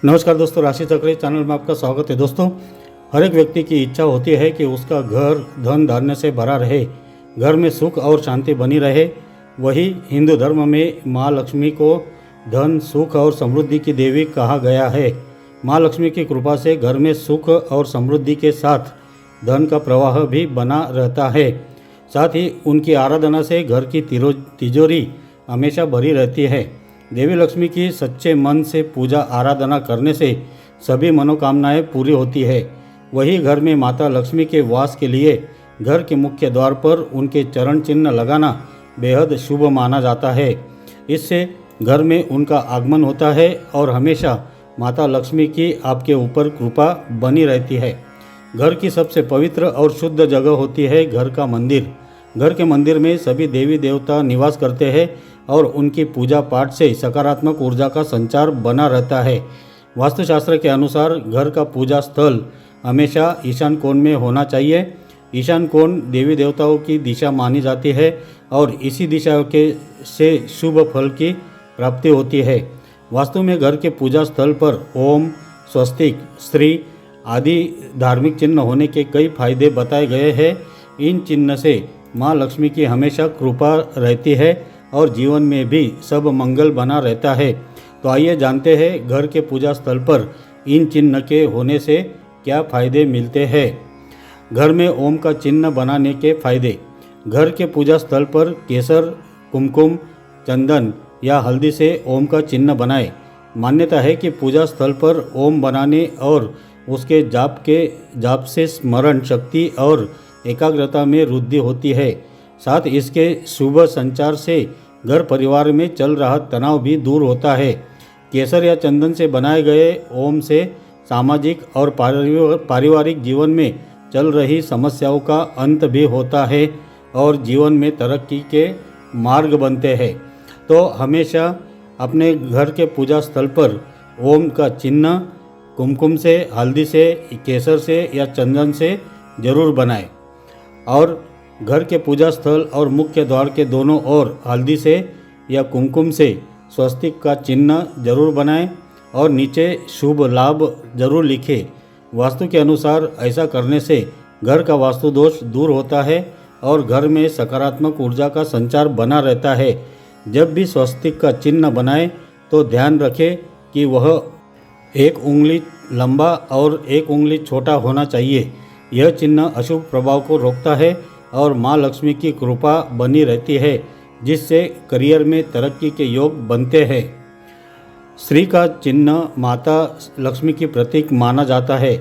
नमस्कार दोस्तों, राशि चक्र चैनल में आपका स्वागत है। दोस्तों, हर एक व्यक्ति की इच्छा होती है कि उसका घर धन धान्य से भरा रहे, घर में सुख और शांति बनी रहे। वही हिंदू धर्म में माँ लक्ष्मी को धन, सुख और समृद्धि की देवी कहा गया है। माँ लक्ष्मी की कृपा से घर में सुख और समृद्धि के साथ धन का प्रवाह भी बना रहता है। साथ ही उनकी आराधना से घर की तिजोरी हमेशा भरी रहती है। देवी लक्ष्मी की सच्चे मन से पूजा आराधना करने से सभी मनोकामनाएं पूरी होती है। वही घर में माता लक्ष्मी के वास के लिए घर के मुख्य द्वार पर उनके चरण चिन्ह लगाना बेहद शुभ माना जाता है। इससे घर में उनका आगमन होता है और हमेशा माता लक्ष्मी की आपके ऊपर कृपा बनी रहती है। घर की सबसे पवित्र और शुद्ध जगह होती है घर का मंदिर। घर के मंदिर में सभी देवी देवता निवास करते हैं और उनकी पूजा पाठ से सकारात्मक ऊर्जा का संचार बना रहता है। वास्तुशास्त्र के अनुसार घर का पूजा स्थल हमेशा ईशान कोण में होना चाहिए। ईशान कोण देवी देवताओं की दिशा मानी जाती है और इसी दिशा के से शुभ फल की प्राप्ति होती है। वास्तु में घर के पूजा स्थल पर ओम, स्वस्तिक, श्री आदि धार्मिक चिन्ह होने के कई फायदे बताए गए हैं। इन चिन्ह से माँ लक्ष्मी की हमेशा कृपा रहती है और जीवन में भी सब मंगल बना रहता है। तो आइए जानते हैं घर के पूजा स्थल पर इन चिन्ह के होने से क्या फायदे मिलते हैं। घर में ओम का चिन्ह बनाने के फायदे। घर के पूजा स्थल पर केसर, कुमकुम, चंदन या हल्दी से ओम का चिन्ह बनाएं। मान्यता है कि पूजा स्थल पर ओम बनाने और उसके जाप से स्मरण शक्ति और एकाग्रता में वृद्धि होती है। साथ इसके शुभ संचार से घर परिवार में चल रहा तनाव भी दूर होता है। केसर या चंदन से बनाए गए ओम से सामाजिक और पारिवारिक जीवन में चल रही समस्याओं का अंत भी होता है और जीवन में तरक्की के मार्ग बनते हैं। तो हमेशा अपने घर के पूजा स्थल पर ओम का चिन्ह कुमकुम से, हल्दी से, केसर से या चंदन से जरूर बनाएं और घर के पूजा स्थल और मुख्य द्वार के दोनों ओर हल्दी से या कुमकुम से स्वस्तिक का चिन्ह जरूर बनाएं और नीचे शुभ लाभ जरूर लिखें। वास्तु के अनुसार ऐसा करने से घर का वास्तु दोष दूर होता है और घर में सकारात्मक ऊर्जा का संचार बना रहता है। जब भी स्वस्तिक का चिन्ह बनाएं तो ध्यान रखें कि वह 1 उंगली लंबा और 1 उंगली छोटा होना चाहिए। यह चिन्ह अशुभ प्रभाव को रोकता है और माँ लक्ष्मी की कृपा बनी रहती है, जिससे करियर में तरक्की के योग बनते हैं। श्री का चिन्ह माता लक्ष्मी की प्रतीक माना जाता है।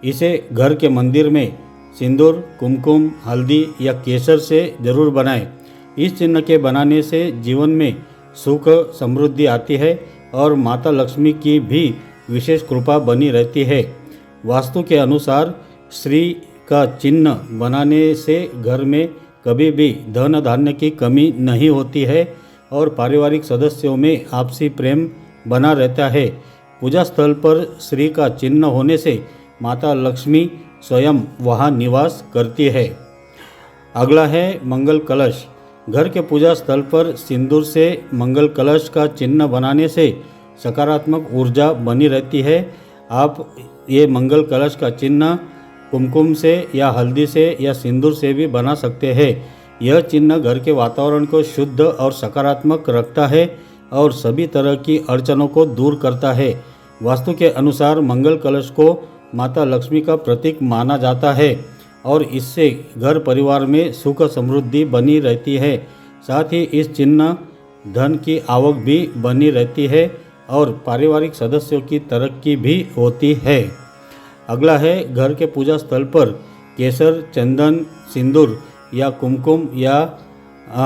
इसे घर के मंदिर में सिंदूर, कुमकुम, हल्दी या केसर से जरूर बनाएं। इस चिन्ह के बनाने से जीवन में सुख समृद्धि आती है और माता लक्ष्मी की भी विशेष कृपा बनी रहती है। वास्तु के अनुसार श्री का चिन्ह बनाने से घर में कभी भी धन धान्य की कमी नहीं होती है और पारिवारिक सदस्यों में आपसी प्रेम बना रहता है। पूजा स्थल पर श्री का चिन्ह होने से माता लक्ष्मी स्वयं वहां निवास करती है। अगला है मंगल कलश। घर के पूजा स्थल पर सिंदूर से मंगल कलश का चिन्ह बनाने से सकारात्मक ऊर्जा बनी रहती है। आप ये मंगल कलश का चिन्ह कुमकुम से या हल्दी से या सिंदूर से भी बना सकते हैं। यह चिन्ह घर के वातावरण को शुद्ध और सकारात्मक रखता है और सभी तरह की अड़चनों को दूर करता है। वास्तु के अनुसार मंगल कलश को माता लक्ष्मी का प्रतीक माना जाता है और इससे घर परिवार में सुख समृद्धि बनी रहती है। साथ ही इस चिन्ह धन की आवक भी बनी रहती है और पारिवारिक सदस्यों की तरक्की भी होती है। अगला है घर के पूजा स्थल पर केसर, चंदन, सिंदूर या कुमकुम या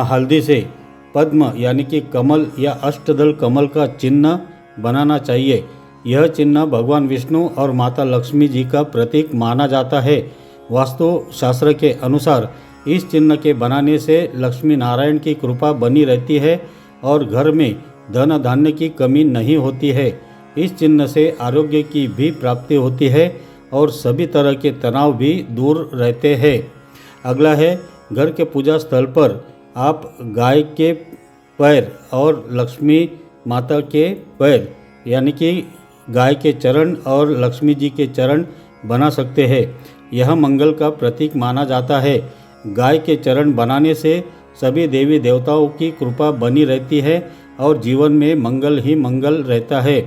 हल्दी से पद्म यानी कि कमल या अष्टदल कमल का चिन्ह बनाना चाहिए। यह चिन्ह भगवान विष्णु और माता लक्ष्मी जी का प्रतीक माना जाता है। वास्तु शास्त्र के अनुसार इस चिन्ह के बनाने से लक्ष्मी नारायण की कृपा बनी रहती है और घर में धन धान्य की कमी नहीं होती है। इस चिन्ह से आरोग्य की भी प्राप्ति होती है और सभी तरह के तनाव भी दूर रहते हैं। अगला है घर के पूजा स्थल पर आप गाय के पैर और लक्ष्मी माता के पैर यानी कि गाय के चरण और लक्ष्मी जी के चरण बना सकते हैं। यह मंगल का प्रतीक माना जाता है। गाय के चरण बनाने से सभी देवी देवताओं की कृपा बनी रहती है और जीवन में मंगल ही मंगल रहता है।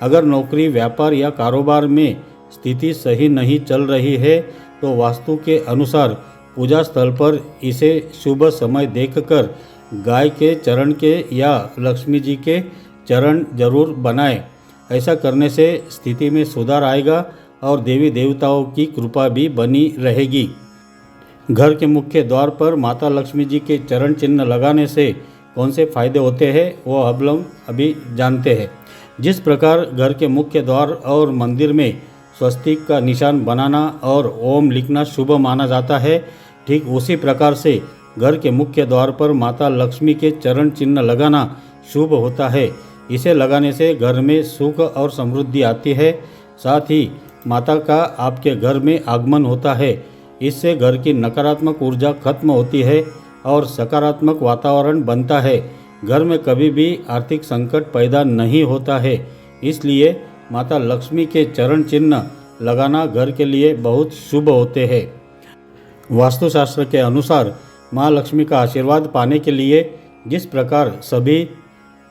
अगर नौकरी, व्यापार या कारोबार में स्थिति सही नहीं चल रही है तो वास्तु के अनुसार पूजा स्थल पर इसे शुभ समय देखकर गाय के चरण के या लक्ष्मी जी के चरण जरूर बनाएं। ऐसा करने से स्थिति में सुधार आएगा और देवी देवताओं की कृपा भी बनी रहेगी। घर के मुख्य द्वार पर माता लक्ष्मी जी के चरण चिन्ह लगाने से कौन से फायदे होते हैं वो हम अभी जानते हैं। जिस प्रकार घर के मुख्य द्वार और मंदिर में स्वस्तिक का निशान बनाना और ओम लिखना शुभ माना जाता है, ठीक उसी प्रकार से घर के मुख्य द्वार पर माता लक्ष्मी के चरण चिन्ह लगाना शुभ होता है। इसे लगाने से घर में सुख और समृद्धि आती है, साथ ही माता का आपके घर में आगमन होता है। इससे घर की नकारात्मक ऊर्जा खत्म होती है और सकारात्मक वातावरण बनता है। घर में कभी भी आर्थिक संकट पैदा नहीं होता है। इसलिए माता लक्ष्मी के चरण चिन्ह लगाना घर के लिए बहुत शुभ होते हैं। वास्तुशास्त्र के अनुसार माँ लक्ष्मी का आशीर्वाद पाने के लिए जिस प्रकार सभी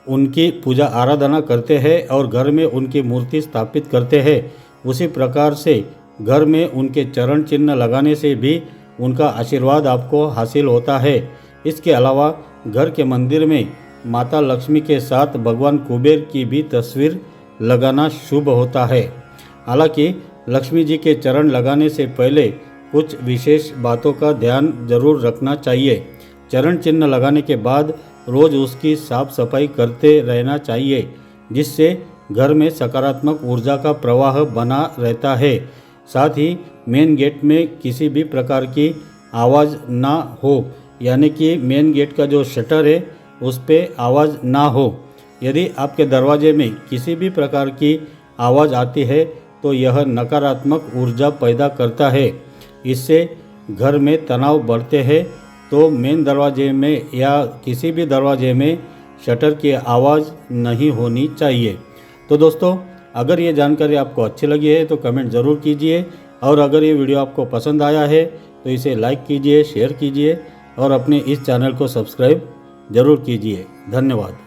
उनकी पूजा आराधना करते हैं और घर में उनकी मूर्ति स्थापित करते हैं, उसी प्रकार से घर में उनके चरण चिन्ह लगाने से भी उनका आशीर्वाद आपको हासिल होता है। इसके अलावा घर के मंदिर में माता लक्ष्मी के साथ भगवान कुबेर की भी तस्वीर लगाना शुभ होता है। हालांकि लक्ष्मी जी के चरण लगाने से पहले कुछ विशेष बातों का ध्यान जरूर रखना चाहिए। चरण चिन्ह लगाने के बाद रोज़ उसकी साफ सफाई करते रहना चाहिए, जिससे घर में सकारात्मक ऊर्जा का प्रवाह बना रहता है। साथ ही मेन गेट में किसी भी प्रकार की आवाज़ ना हो, यानी कि मेन गेट का जो शटर है उस पर आवाज़ ना हो। यदि आपके दरवाजे में किसी भी प्रकार की आवाज़ आती है तो यह नकारात्मक ऊर्जा पैदा करता है। इससे घर में तनाव बढ़ते हैं। तो मेन दरवाजे में या किसी भी दरवाजे में शटर की आवाज़ नहीं होनी चाहिए। तो दोस्तों, अगर ये जानकारी आपको अच्छी लगी है तो कमेंट ज़रूर कीजिए, और अगर ये वीडियो आपको पसंद आया है तो इसे लाइक कीजिए, शेयर कीजिए और अपने इस चैनल को सब्सक्राइब ज़रूर कीजिए। धन्यवाद।